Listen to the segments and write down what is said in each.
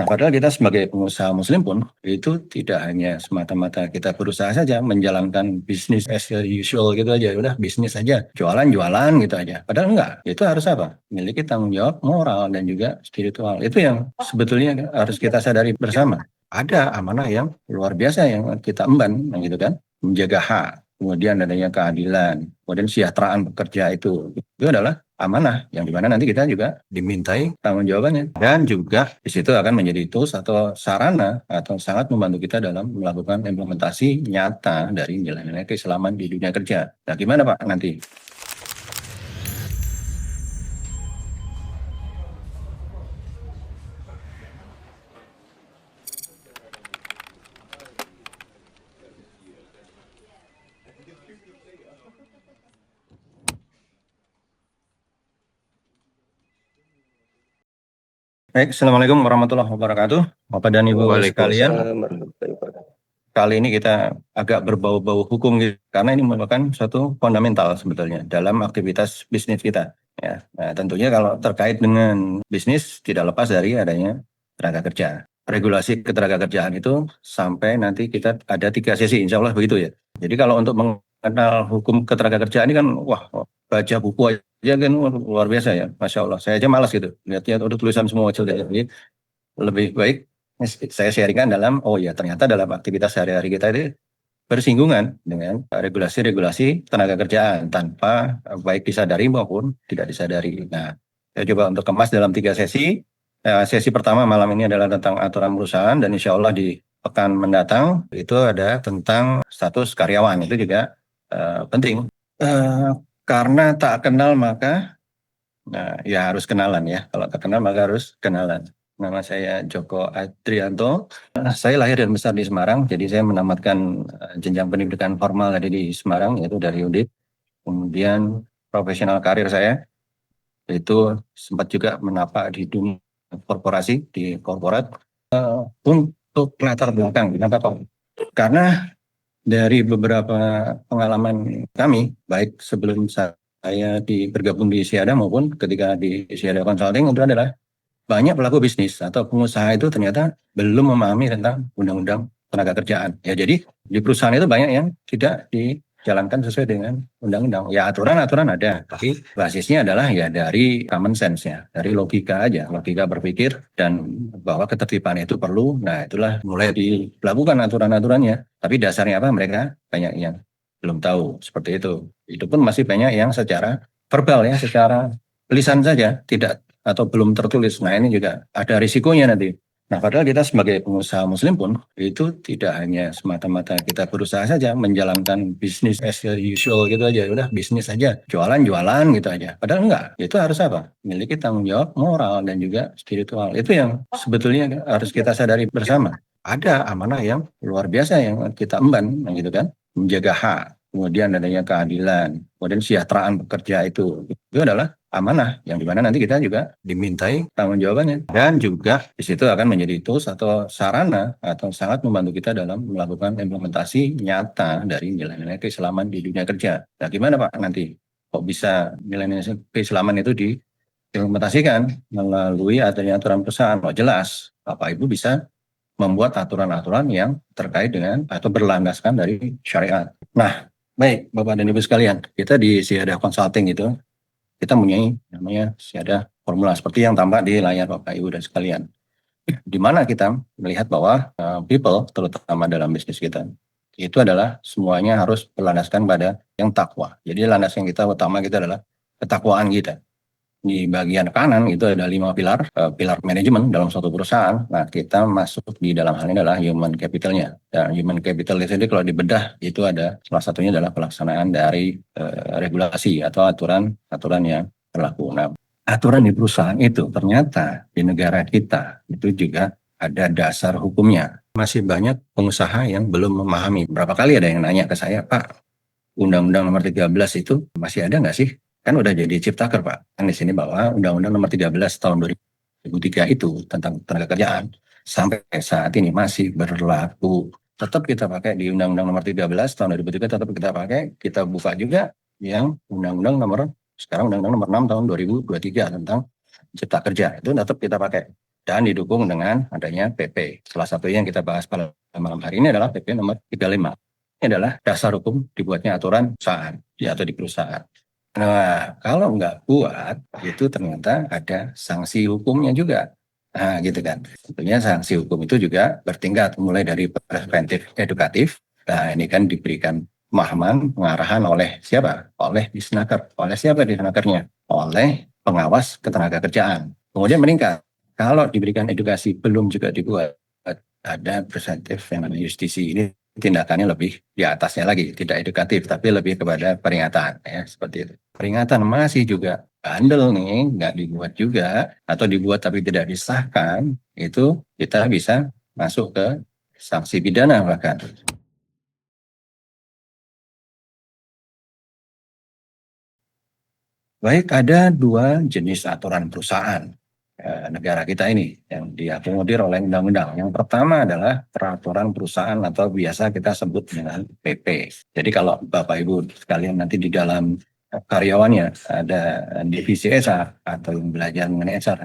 Nah, padahal kita sebagai pengusaha muslim pun itu tidak hanya semata-mata kita berusaha saja menjalankan bisnis as usual gitu aja, udah bisnis aja, jualan-jualan gitu aja. Padahal enggak, itu harus apa? Memiliki tanggung jawab moral dan juga spiritual. Itu yang sebetulnya harus kita sadari bersama. Ada amanah yang luar biasa yang kita emban, gitu kan, menjaga hak, kemudian adanya keadilan, kemudian kesejahteraan pekerja itu adalah amanah yang dimana nanti kita juga dimintai tanggung jawabannya dan juga di situ akan menjadi tools atau sarana atau sangat membantu kita dalam melakukan implementasi nyata dari nilai-nilai keislaman di dunia kerja. Nah, gimana Pak nanti? Baik, Assalamualaikum warahmatullahi wabarakatuh. Bapak dan Ibu sekalian, Waalaikumsalam warahmatullahi wabarakatuh. kali ini kita agak berbau-bau hukum gitu, karena ini merupakan suatu fundamental sebetulnya dalam aktivitas bisnis kita. Ya, nah, tentunya kalau terkait dengan bisnis tidak lepas dari adanya tenaga kerja. Regulasi ketenaga kerjaan itu sampai nanti kita ada 3 sesi, insya Allah begitu ya. Jadi kalau untuk mengenal hukum ketenaga kerjaan ini kan, wah, baca buku aja kan luar biasa ya, Masya Allah. Saya aja malas gitu, lihatnya udah tulisan semua kecil. Jadi lebih baik saya sharingkan dalam, oh ya ternyata dalam aktivitas sehari-hari kita itu bersinggungan dengan regulasi-regulasi tenaga kerjaan tanpa baik disadari maupun tidak disadari. Nah, saya coba untuk kemas dalam 3 sesi. Sesi pertama malam ini adalah tentang aturan perusahaan dan insya Allah di pekan mendatang itu ada tentang status karyawan. Itu juga penting. Karena tak kenal maka ya harus kenalan ya. Kalau tak kenal maka harus kenalan. Nama saya Joko Adrianto. Saya lahir dan besar di Semarang, jadi saya menamatkan jenjang pendidikan formal tadi di Semarang, yaitu dari UNDIP. Kemudian profesional karir saya, itu sempat juga menapak di dunia korporasi, di korporat. Untuk latar belakang, kenapa Pak? Karena dari beberapa pengalaman kami, baik sebelum saya bergabung di Siada maupun ketika di Siada Consulting, itu adalah banyak pelaku bisnis atau pengusaha itu ternyata belum memahami tentang undang-undang tenaga kerjaan. Ya, jadi di perusahaan itu banyak yang tidak dijalankan sesuai dengan undang-undang. Ya, aturan-aturan ada, tapi basisnya adalah ya dari common sense ya, dari logika aja, logika berpikir dan bahwa ketertiban itu perlu. Nah, itulah mulai dilakukan aturan-aturannya. Tapi dasarnya apa? Mereka banyak yang belum tahu seperti itu. Itu pun masih banyak yang secara verbal ya, secara lisan saja, tidak atau belum tertulis. Nah, ini juga ada risikonya nanti. Nah, padahal kita sebagai pengusaha muslim pun itu tidak hanya semata-mata kita berusaha saja menjalankan bisnis as usual gitu aja, udah bisnis aja, jualan-jualan gitu aja. Padahal enggak, itu harus apa? Memiliki tanggung jawab moral dan juga spiritual. Itu yang sebetulnya harus kita sadari bersama. Ada amanah yang luar biasa yang kita emban, gitu kan, menjaga hak, kemudian adanya keadilan, kemudian kesejahteraan pekerja itu adalah amanah yang dimana nanti kita juga dimintai tanggung jawabannya dan juga di situ akan menjadi tools atau sarana atau sangat membantu kita dalam melakukan implementasi nyata dari nilai-nilai keislaman di dunia kerja. Nah, gimana Pak nanti kok bisa nilai-nilai keislaman itu diimplementasikan melalui adanya aturan perusahaan? Oh, jelas Bapak Ibu bisa membuat aturan-aturan yang terkait dengan atau berlandaskan dari syariat. Nah, baik Bapak dan Ibu sekalian, kita di Siada Consulting itu kita mempunyai namanya Siada formula seperti yang tampak di layar Bapak Ibu dan sekalian. Di mana kita melihat bahwa people terutama dalam bisnis kita itu adalah semuanya harus berlandaskan pada yang takwa. Jadi landasan kita utama kita adalah ketakwaan kita. Di bagian kanan itu ada 5 pilar, pilar manajemen dalam suatu perusahaan. Nah, kita masuk di dalam hal ini adalah human capitalnya. Dan human capital itu kalau dibedah itu ada salah satunya adalah pelaksanaan dari regulasi atau aturan yang berlaku. Nah, aturan di perusahaan itu ternyata di negara kita itu juga ada dasar hukumnya. Masih banyak pengusaha yang belum memahami. Berapa kali ada yang nanya ke saya, Pak, Undang-Undang Nomor 13 itu masih ada nggak sih? Kan udah jadi ciptaker Pak. Kan di sini bahwa Undang-Undang Nomor 13 tahun 2003 itu tentang tenaga kerjaan sampai saat ini masih berlaku. Tetap kita pakai di Undang-Undang Nomor 13 tahun 2003, tetap kita pakai. Kita buka juga yang Undang-Undang Nomor sekarang Undang-Undang Nomor 6 tahun 2023 tentang Cipta Kerja. Itu tetap kita pakai. dan didukung dengan adanya PP. Salah satu yang kita bahas pada malam hari ini adalah PP nomor 35. Ini adalah dasar hukum dibuatnya aturan perusahaan atau di perusahaan. Nah, kalau nggak buat, itu ternyata ada sanksi hukumnya juga. Nah, gitu kan. Tentunya sanksi hukum itu juga bertingkat, mulai dari preventif edukatif. Nah, ini kan diberikan pemahaman, pengarahan oleh siapa? Oleh disnaker. Oleh siapa disnakernya? Oleh pengawas ketenaga kerjaan. Kemudian meningkat. Kalau diberikan edukasi belum juga dibuat, ada preventif yang namanya justisi. Ini tindakannya lebih di atasnya lagi, tidak edukatif, tapi lebih kepada peringatan, ya seperti itu. Peringatan masih juga bandel nih, nggak dibuat juga, atau dibuat tapi tidak disahkan, itu kita bisa masuk ke sanksi pidana bahkan. Baik, ada dua jenis aturan perusahaan negara kita ini yang diakomodir oleh undang-undang. Yang pertama adalah peraturan perusahaan atau biasa kita sebut dengan PP. Jadi kalau Bapak Ibu sekalian nanti di dalam karyawannya ada divisi HR atau yang belajar mengenai HR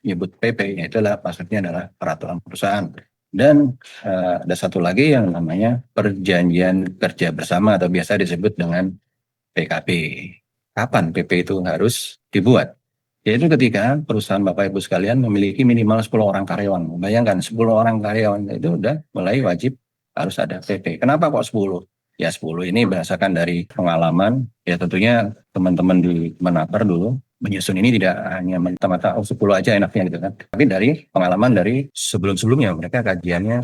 nyebut PP, itu adalah maksudnya adalah peraturan perusahaan. Dan ada satu lagi yang namanya perjanjian kerja bersama atau biasa disebut dengan PKB. Kapan PP itu harus dibuat? Yaitu ketika perusahaan Bapak Ibu sekalian memiliki minimal 10 orang karyawan. Bayangkan 10 orang karyawan itu udah mulai wajib harus ada PP. Kenapa kok 10? Ya 10 ini berdasarkan dari pengalaman. Ya tentunya teman-teman di Menaker dulu menyusun ini tidak hanya mata-mata 10 aja enaknya gitu kan. Tapi dari pengalaman dari sebelum-sebelumnya mereka kajiannya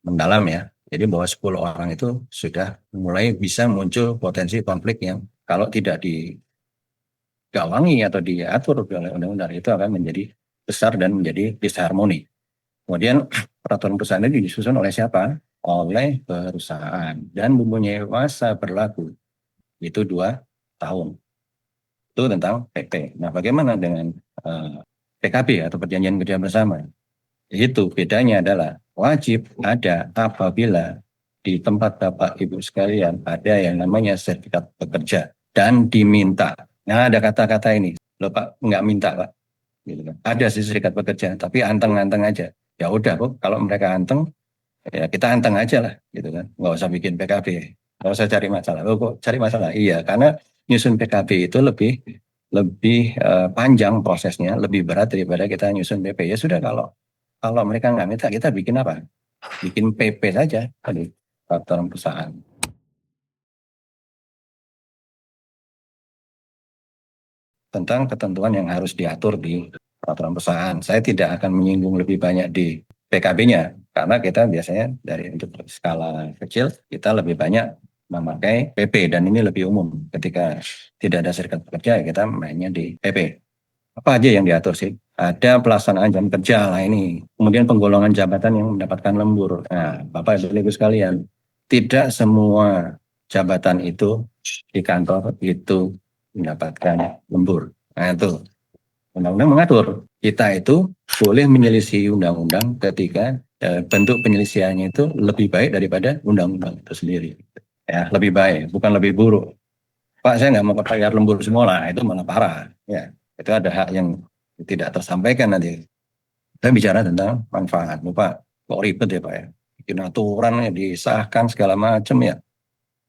mendalam ya. Jadi bahwa 10 orang itu sudah mulai bisa muncul potensi konflik yang kalau tidak digawangi atau diatur oleh undang-undang itu akan menjadi besar dan menjadi disharmoni. Kemudian peraturan perusahaan ini disusun oleh siapa? Oleh perusahaan dan mempunyai masa berlaku itu 2 tahun. Itu tentang PP. Nah, bagaimana dengan PKB atau perjanjian kerja bersama? Itu bedanya adalah wajib ada apabila di tempat Bapak Ibu sekalian ada yang namanya sertifikat pekerja dan diminta. Nah, ada kata-kata ini. Loh Pak, nggak minta Pak. Gitu kan. Ada sih serikat pekerja, tapi anteng-anteng aja. Ya udah kok, kalau mereka anteng, ya kita anteng aja lah. Gitu kan. Nggak usah bikin PKB. Nggak usah cari masalah. Oh, kok cari masalah? Iya, karena nyusun PKB itu lebih lebih panjang prosesnya, lebih berat daripada kita nyusun PP. Ya sudah, kalau kalau mereka nggak minta, kita bikin apa? Bikin PP saja, tadi peraturan perusahaan. Tentang ketentuan yang harus diatur di peraturan perusahaan. Saya tidak akan menyinggung lebih banyak di PKB-nya, karena kita biasanya dari untuk skala kecil, kita lebih banyak memakai PP, dan ini lebih umum. Ketika tidak ada serikat pekerja, kita mainnya di PP. Apa aja yang diatur sih? Ada pelaksanaan jam kerja lah ini. Kemudian penggolongan jabatan yang mendapatkan lembur. Nah, Bapak Ibu sekalian, tidak semua jabatan itu di kantor itu mendapatkan lembur. Nah, itu undang-undang mengatur kita itu boleh menyelisih undang-undang ketika bentuk penyelisihannya itu lebih baik daripada undang-undang itu sendiri. Ya, lebih baik, bukan lebih buruk. Pak, saya nggak mau bayar lembur semua lah, itu malah parah. Ya, itu ada hak yang tidak tersampaikan nanti. Kita bicara tentang manfaat. Pak, kok ribet ya Pak ya? Bikin aturan ya, disahkan segala macam ya.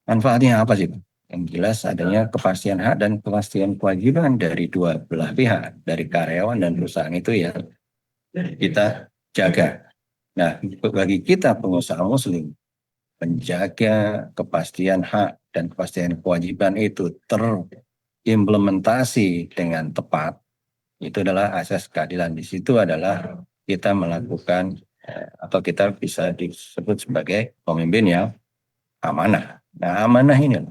Manfaatnya apa sih Pak? Yang jelas adanya kepastian hak dan kepastian kewajiban dari dua belah pihak, dari karyawan dan perusahaan itu ya kita jaga. Nah, bagi kita pengusaha muslim, menjaga kepastian hak dan kepastian kewajiban itu terimplementasi dengan tepat, itu adalah asas keadilan. Di situ adalah kita melakukan atau kita bisa disebut sebagai pemimpin yang amanah. Nah, amanah ini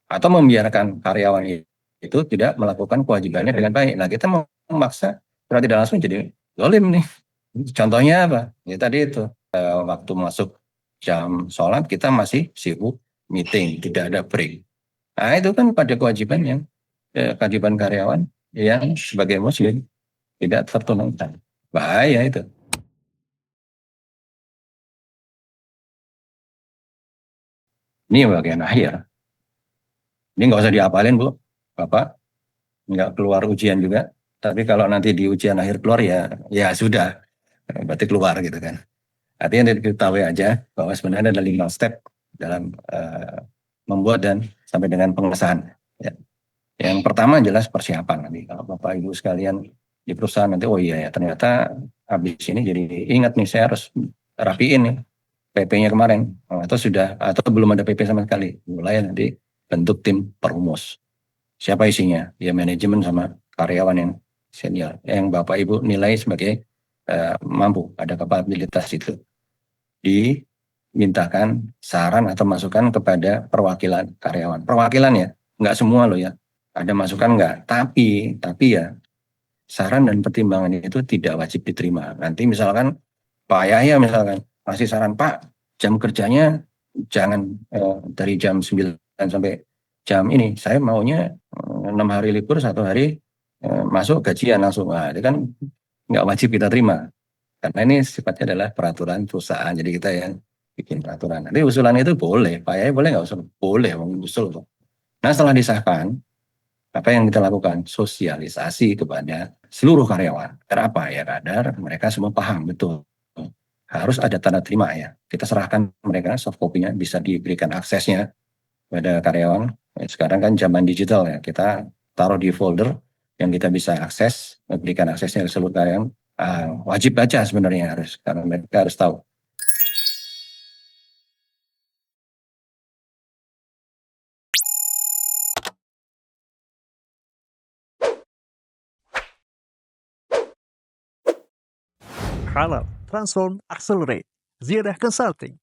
atau membiarkan karyawan itu tidak melakukan kewajibannya dengan baik. Nah, kita mau memaksa secara tidak langsung jadi zalim nih. Contohnya apa? Ya tadi itu waktu masuk jam sholat kita masih sibuk meeting, tidak ada break. Nah, itu kan pada kewajiban yang kewajiban karyawan yang sebagai muslim tidak tertunaikan. Bahaya itu. Ini bagian akhir. Ini nggak usah diapalin Bu, Bapak. Nggak keluar ujian juga. Tapi kalau nanti di ujian akhir keluar ya, ya sudah. berarti keluar gitu kan. Artinya diketahui aja bahwa sebenarnya ada 5 step dalam membuat dan sampai dengan pengesahan. Ya. Yang pertama jelas persiapan nanti. Kalau Bapak Ibu sekalian di perusahaan nanti, oh iya ya ternyata habis ini jadi ingat nih saya harus rapiin nih PP-nya kemarin. Atau belum ada PP sama sekali. Mulai nanti bentuk tim perumus. Siapa isinya? Ya manajemen sama karyawan yang senior. Yang Bapak Ibu nilai sebagai mampu, ada kapabilitas itu. Dimintakan saran atau masukan kepada perwakilan karyawan. Perwakilan ya, nggak semua loh ya. Ada masukan nggak? Tapi ya saran dan pertimbangan itu tidak wajib diterima. Nanti misalkan Pak Yahya misalkan masih saran Pak, jam kerjanya jangan dari jam 9 sampai jam ini. Saya maunya 6 hari libur, 1 hari masuk gajian langsung. Nah, itu kan nggak wajib kita terima. Karena ini sifatnya adalah peraturan perusahaan. Jadi kita yang bikin peraturan. Nanti usulan itu boleh. Pak Yahya boleh nggak usul? Boleh, usul. Nah setelah disahkan, apa yang kita lakukan? Sosialisasi kepada seluruh karyawan. Kenapa ya? Kadar mereka semua paham betul. Harus ada tanda terima ya. Kita serahkan mereka soft copy-nya, bisa diberikan aksesnya pada karyawan. Sekarang kan zaman digital ya. Kita taruh di folder yang kita bisa akses, berikan aksesnya ke seluruh karyawan. Wajib baca sebenarnya harus, karena mereka harus tahu. Halal, Transform, Accelerate, Ziyadah Consulting.